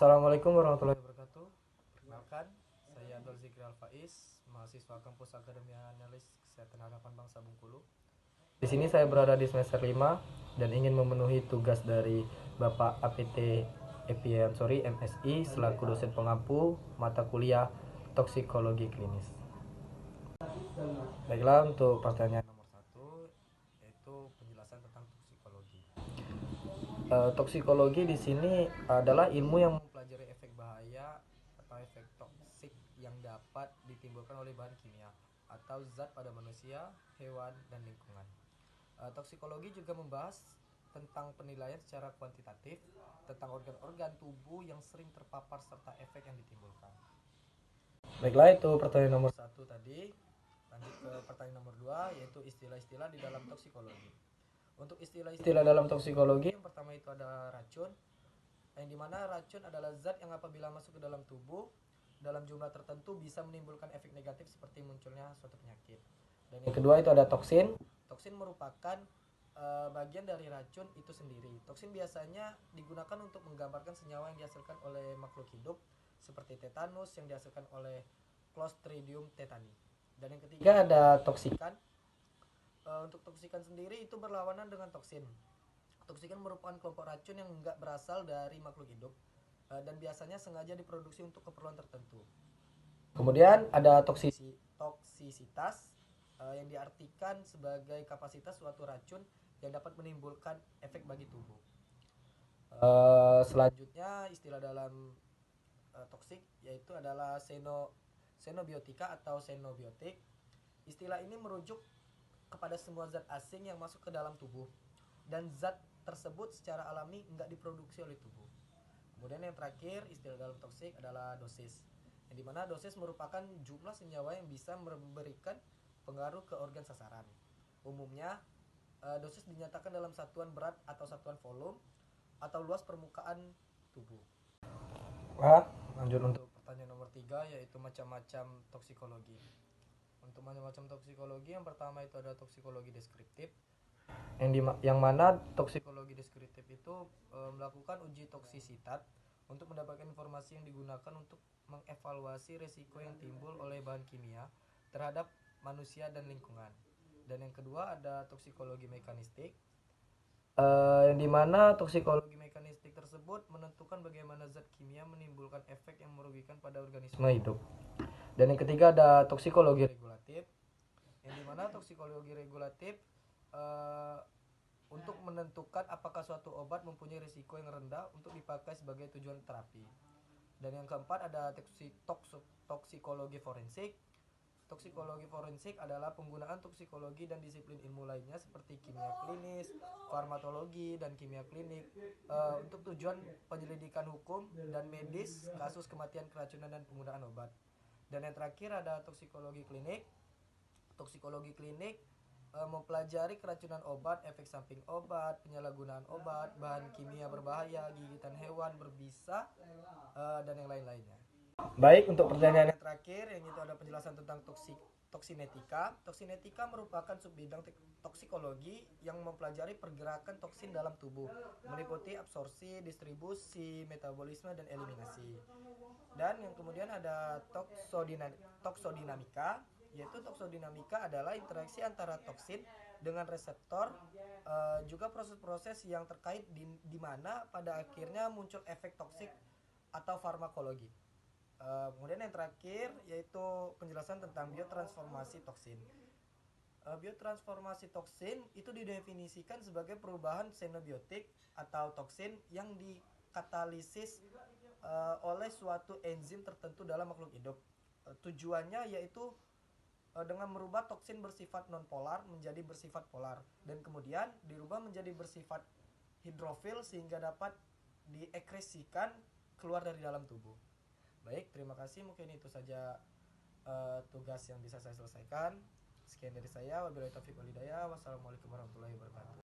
Assalamualaikum warahmatullahi wabarakatuh. Perkenalkan, saya Abdul Zikri Al-Faiz, mahasiswa kampus Akademi Analis Kesehatan Harapan Bangsa Bengkulu. Di sini saya berada di semester 5 dan ingin memenuhi tugas dari Bapak APT Epiansori MSI selaku dosen pengampu mata kuliah toksikologi klinis. Baiklah, untuk pertanyaan nomor 1 yaitu penjelasan tentang toksikologi. Toksikologi di sini adalah ilmu yang mempelajari efek bahaya atau efek toksik yang dapat ditimbulkan oleh bahan kimia atau zat pada manusia, hewan, dan lingkungan. Toksikologi juga membahas tentang penilaian secara kuantitatif tentang organ-organ tubuh yang sering terpapar serta efek yang ditimbulkan. Baiklah, itu pertanyaan nomor 1 tadi. Lanjut ke pertanyaan nomor 2, yaitu istilah-istilah di dalam toksikologi. Untuk istilah-istilah dalam toksikologi, yang pertama itu ada racun, yang dimana racun adalah zat yang apabila masuk ke dalam tubuh dalam jumlah tertentu bisa menimbulkan efek negatif seperti munculnya suatu penyakit. Dan yang kedua itu ada toksin. Toksin merupakan bagian dari racun itu sendiri. Toksin biasanya digunakan untuk menggambarkan senyawa yang dihasilkan oleh makhluk hidup seperti tetanus yang dihasilkan oleh Clostridium tetani. Dan yang ketiga ada toksikan. Untuk toksikan sendiri itu berlawanan dengan toksin. Toksikan merupakan kelompok racun yang enggak berasal dari makhluk hidup dan biasanya sengaja diproduksi untuk keperluan tertentu. Kemudian ada toksisitas yang diartikan sebagai kapasitas suatu racun yang dapat menimbulkan efek bagi tubuh. Selanjutnya istilah dalam toksik yaitu adalah xenobiotika atau xenobiotik. Istilah ini merujuk kepada semua zat asing yang masuk ke dalam tubuh dan zat tersebut secara alami enggak diproduksi oleh tubuh. Kemudian yang terakhir istilah dalam toksik adalah dosis, yang dimana dosis merupakan jumlah senyawa yang bisa memberikan pengaruh ke organ sasaran. Umumnya dosis dinyatakan dalam satuan berat atau satuan volume atau luas permukaan tubuh. Lanjut untuk pertanyaan nomor 3, yaitu macam-macam toksikologi. Untuk macam-macam toksikologi, yang pertama itu ada toksikologi deskriptif, yang mana toksikologi deskriptif itu melakukan uji toksisitas untuk mendapatkan informasi yang digunakan untuk mengevaluasi risiko yang timbul oleh bahan kimia terhadap manusia dan lingkungan. Dan yang kedua ada toksikologi mekanistik, yang dimana toksikologi mekanistik tersebut menentukan bagaimana zat kimia menimbulkan efek yang merugikan pada organisme hidup. Dan yang ketiga ada toksikologi regulatif, yang dimana toksikologi regulatif untuk menentukan apakah suatu obat mempunyai risiko yang rendah untuk dipakai sebagai tujuan terapi. Dan yang keempat ada toksikologi forensik. Toksikologi forensik adalah penggunaan toksikologi dan disiplin ilmu lainnya seperti kimia klinis, farmakologi, dan kimia klinik untuk tujuan penyelidikan hukum dan medis kasus kematian keracunan dan penggunaan obat. Dan yang terakhir ada toksikologi klinik. Toksikologi klinik mempelajari keracunan obat, efek samping obat, penyalahgunaan obat, bahan kimia berbahaya, gigitan hewan berbisa, dan yang lain-lainnya. Baik, untuk pertanyaan yang terakhir, yang itu ada penjelasan tentang toksinetika. Toksinetika merupakan subbidang toksikologi yang mempelajari pergerakan toksin dalam tubuh, meliputi absorpsi, distribusi, metabolisme, dan eliminasi. Dan yang kemudian ada toksodinamika, yaitu toksodinamika adalah interaksi antara toksin dengan reseptor, juga proses-proses yang terkait di mana pada akhirnya muncul efek toksik atau farmakologi. Kemudian yang terakhir yaitu penjelasan tentang biotransformasi toksin. Biotransformasi toksin itu didefinisikan sebagai perubahan xenobiotik atau toksin yang dikatalisis oleh suatu enzim tertentu dalam makhluk hidup. Tujuannya yaitu dengan merubah toksin bersifat nonpolar menjadi bersifat polar dan kemudian dirubah menjadi bersifat hidrofil sehingga dapat diekskresikan keluar dari dalam tubuh. Baik, terima kasih. Mungkin itu saja tugas yang bisa saya selesaikan. Sekian dari saya. Wabillahi taufiq wal hidayah. Wassalamualaikum warahmatullahi wabarakatuh.